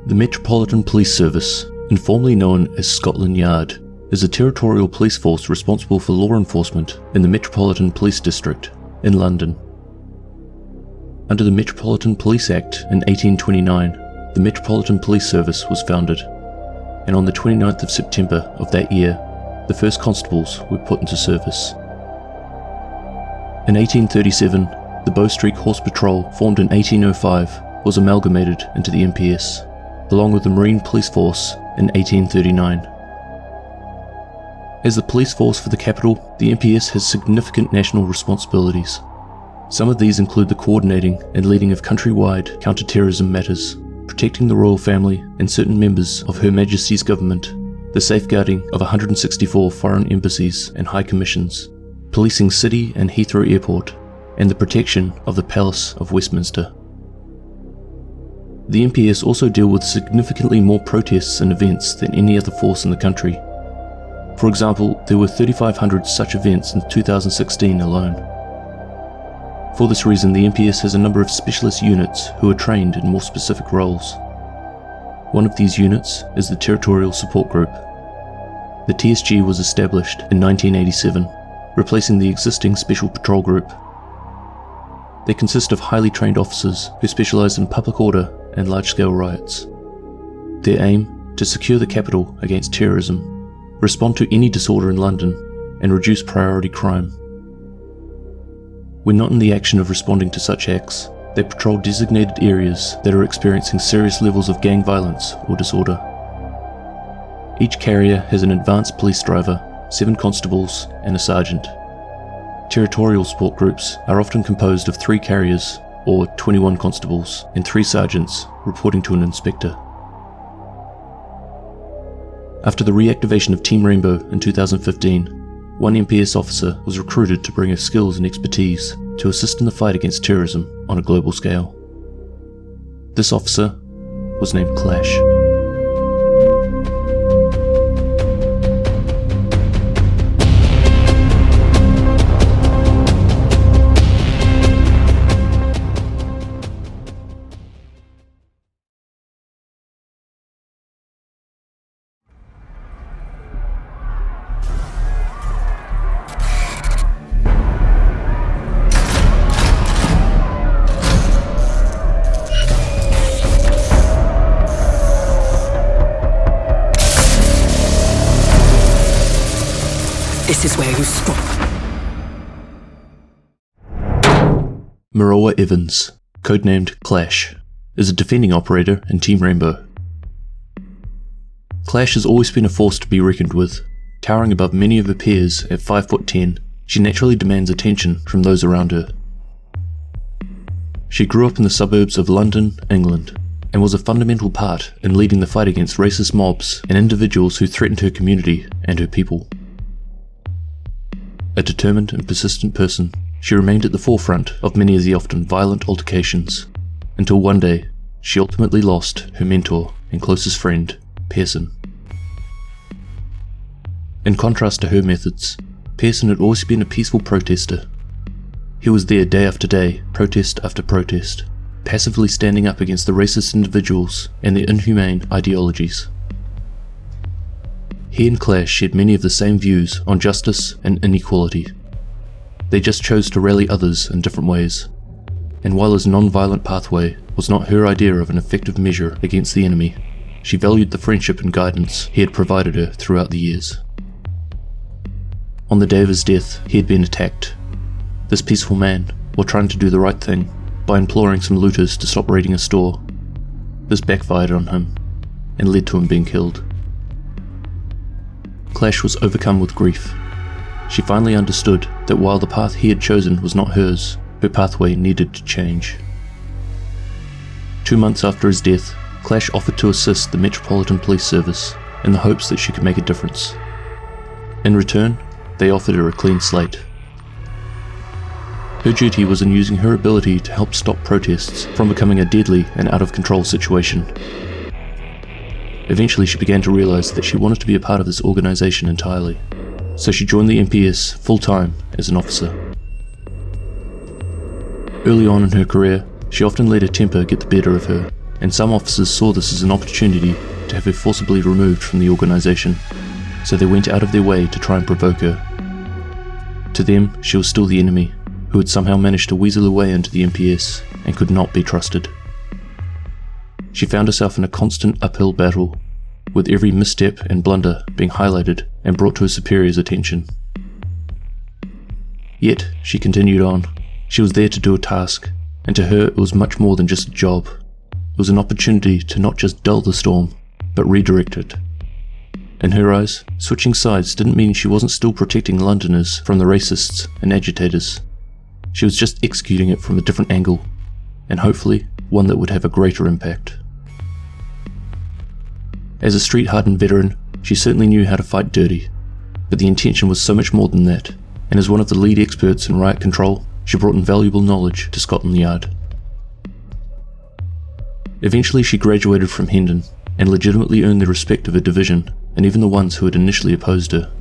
The Metropolitan Police Service, informally known as Scotland Yard, is a territorial police force responsible for law enforcement in the Metropolitan Police District in London. Under the Metropolitan Police Act in 1829, the Metropolitan Police Service was founded, and on the 29th of September of that year, the first constables were put into service. In 1837, the Bow Street Horse Patrol, formed in 1805, was amalgamated into the MPS, along with the Marine Police Force in 1839. As the police force for the capital, the MPS has significant national responsibilities. Some of these include the coordinating and leading of countrywide counter-terrorism matters, protecting the royal family and certain members of Her Majesty's government, the safeguarding of 164 foreign embassies and high commissions, policing City and Heathrow Airport, and the protection of the Palace of Westminster. The MPS also deal with significantly more protests and events than any other force in the country. For example, there were 3,500 such events in 2016 alone. For this reason, the MPS has a number of specialist units who are trained in more specific roles. One of these units is the Territorial Support Group. The TSG was established in 1987, replacing the existing Special Patrol Group. They consist of highly trained officers who specialise in public order and large-scale riots. Their aim: to secure the capital against terrorism, respond to any disorder in London, and reduce priority crime. When not in the action of responding to such acts, they patrol designated areas that are experiencing serious levels of gang violence or disorder. Each carrier has an advanced police driver, 7 constables, and a sergeant. Territorial support groups are often composed of 3 carriers, or 21 constables, and 3 sergeants, reporting to an inspector. After the reactivation of Team Rainbow in 2015, one MPS officer was recruited to bring her skills and expertise to assist in the fight against terrorism on a global scale. This officer was named Clash. This is where you stop. Morowa Evans, codenamed Clash, is a defending operator in Team Rainbow. Clash has always been a force to be reckoned with. Towering above many of her peers at 5'10", she naturally demands attention from those around her. She grew up in the suburbs of London, England, and was a fundamental part in leading the fight against racist mobs and individuals who threatened her community and her people. A determined and persistent person, she remained at the forefront of many of the often violent altercations, until one day she ultimately lost her mentor and closest friend, Pearson. In contrast to her methods, Pearson had always been a peaceful protester. He was there day after day, protest after protest, passively standing up against the racist individuals and their inhumane ideologies. He and Clash shared many of the same views on justice and inequality. They just chose to rally others in different ways, and while his non-violent pathway was not her idea of an effective measure against the enemy, she valued the friendship and guidance he had provided her throughout the years. On the day of his death, he had been attacked. This peaceful man, while trying to do the right thing by imploring some looters to stop raiding a store, this backfired on him and led to him being killed. Clash was overcome with grief. She finally understood that while the path he had chosen was not hers, her pathway needed to change. 2 months after his death, Clash offered to assist the Metropolitan Police Service in the hopes that she could make a difference. In return, they offered her a clean slate. Her duty was in using her ability to help stop protests from becoming a deadly and out-of-control situation. Eventually she began to realise that she wanted to be a part of this organisation entirely, so she joined the MPS full-time as an officer. Early on in her career, she often let her temper get the better of her, and some officers saw this as an opportunity to have her forcibly removed from the organisation, so they went out of their way to try and provoke her. To them, she was still the enemy, who had somehow managed to weasel her way into the MPS and could not be trusted. She found herself in a constant uphill battle, with every misstep and blunder being highlighted and brought to her superior's attention. Yet, she continued on. She was there to do a task, and to her it was much more than just a job. It was an opportunity to not just dull the storm, but redirect it. In her eyes, switching sides didn't mean she wasn't still protecting Londoners from the racists and agitators. She was just executing it from a different angle, and hopefully one that would have a greater impact. As a street-hardened veteran, she certainly knew how to fight dirty, but the intention was so much more than that, and as one of the lead experts in riot control, she brought invaluable knowledge to Scotland Yard. Eventually she graduated from Hendon, and legitimately earned the respect of her division, and even the ones who had initially opposed her.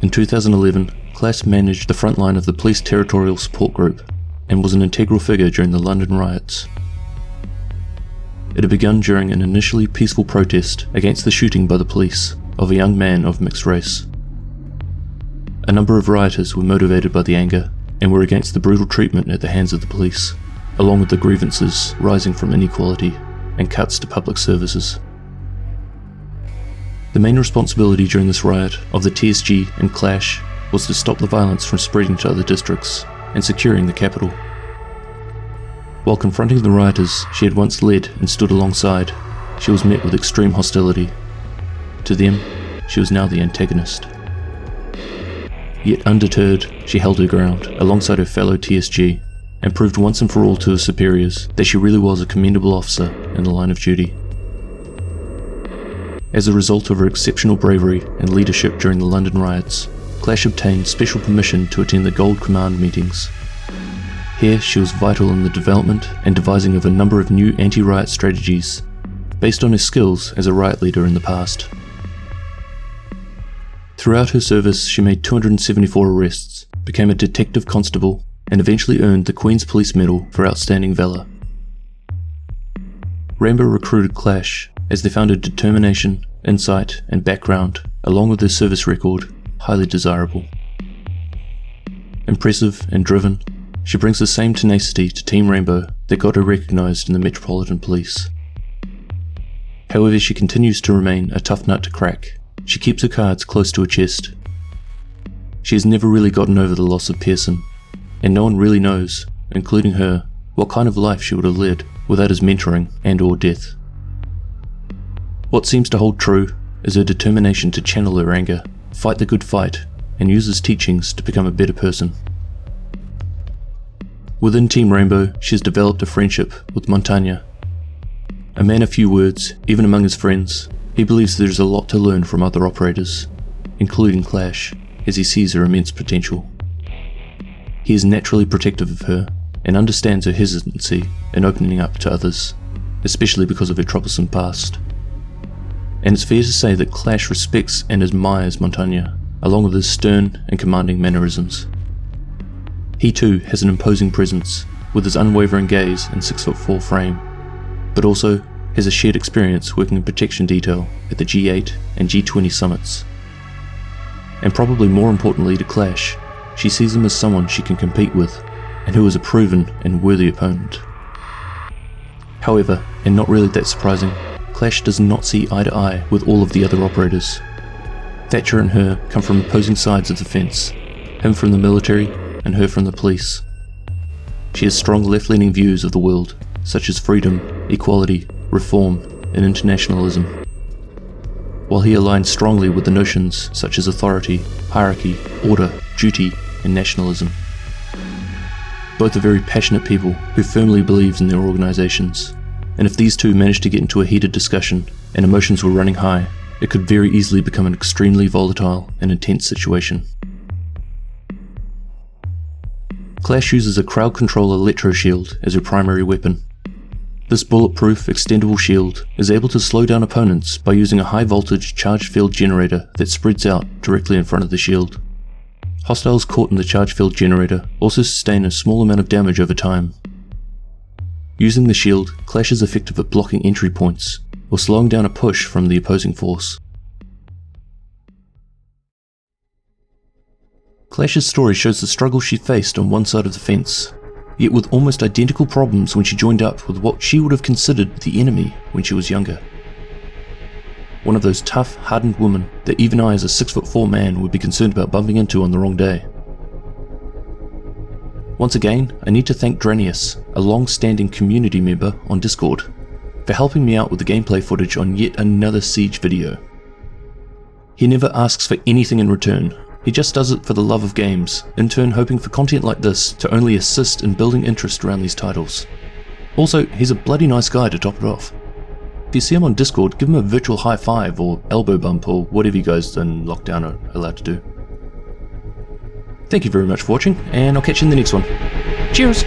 In 2011, Clash managed the front line of the Police Territorial Support Group, and was an integral figure during the London riots. It had begun during an initially peaceful protest against the shooting by the police of a young man of mixed race. A number of rioters were motivated by the anger and were against the brutal treatment at the hands of the police, along with the grievances rising from inequality and cuts to public services. The main responsibility during this riot of the TSG and Clash was to stop the violence from spreading to other districts and securing the capital. While confronting the rioters she had once led and stood alongside, she was met with extreme hostility. To them, she was now the antagonist. Yet undeterred, she held her ground alongside her fellow TSG and proved once and for all to her superiors that she really was a commendable officer in the line of duty. As a result of her exceptional bravery and leadership during the London riots, Clash obtained special permission to attend the Gold Command meetings. Here she was vital in the development and devising of a number of new anti-riot strategies, based on her skills as a riot leader in the past. Throughout her service she made 274 arrests, became a detective constable, and eventually earned the Queen's Police Medal for outstanding valour. Rainbow recruited Clash as they found her determination, insight and background, along with her service record, highly desirable. Impressive and driven, she brings the same tenacity to Team Rainbow that got her recognised in the Metropolitan Police. However, she continues to remain a tough nut to crack. She keeps her cards close to her chest. She has never really gotten over the loss of Pearson, and no one really knows, including her, what kind of life she would have led without his mentoring and/or death. What seems to hold true is her determination to channel her anger, fight the good fight, and use his teachings to become a better person. Within Team Rainbow, she has developed a friendship with Montagna. A man of few words, even among his friends, he believes there is a lot to learn from other operators, including Clash, as he sees her immense potential. He is naturally protective of her, and understands her hesitancy in opening up to others, especially because of her troublesome past. And it's fair to say that Clash respects and admires Montagna, along with his stern and commanding mannerisms. He too has an imposing presence, with his unwavering gaze and 6'4" frame, but also has a shared experience working in protection detail at the G8 and G20 summits. And probably more importantly to Clash, she sees him as someone she can compete with, and who is a proven and worthy opponent. However, and not really that surprising, Clash does not see eye to eye with all of the other operators. Thatcher and her come from opposing sides of the fence, him from the military and her from the police. She has strong left-leaning views of the world, such as freedom, equality, reform, and internationalism, while he aligns strongly with the notions such as authority, hierarchy, order, duty, and nationalism. Both are very passionate people who firmly believe in their organisations, and if these two managed to get into a heated discussion and emotions were running high, it could very easily become an extremely volatile and intense situation. Clash uses a crowd control electro shield as her primary weapon. This bulletproof, extendable shield is able to slow down opponents by using a high voltage charge field generator that spreads out directly in front of the shield. Hostiles caught in the charge field generator also sustain a small amount of damage over time. Using the shield, Clash is effective at blocking entry points, or slowing down a push from the opposing force. Clash's story shows the struggle she faced on one side of the fence, yet with almost identical problems when she joined up with what she would have considered the enemy when she was younger. One of those tough, hardened women that even I as a 6'4" man would be concerned about bumping into on the wrong day. Once again, I need to thank Dranius, a long-standing community member on Discord, for helping me out with the gameplay footage on yet another Siege video. He never asks for anything in return, he just does it for the love of games, in turn hoping for content like this to only assist in building interest around these titles. Also, he's a bloody nice guy to top it off. If you see him on Discord, give him a virtual high five or elbow bump or whatever you guys in lockdown are allowed to do. Thank you very much for watching, and I'll catch you in the next one. Cheers!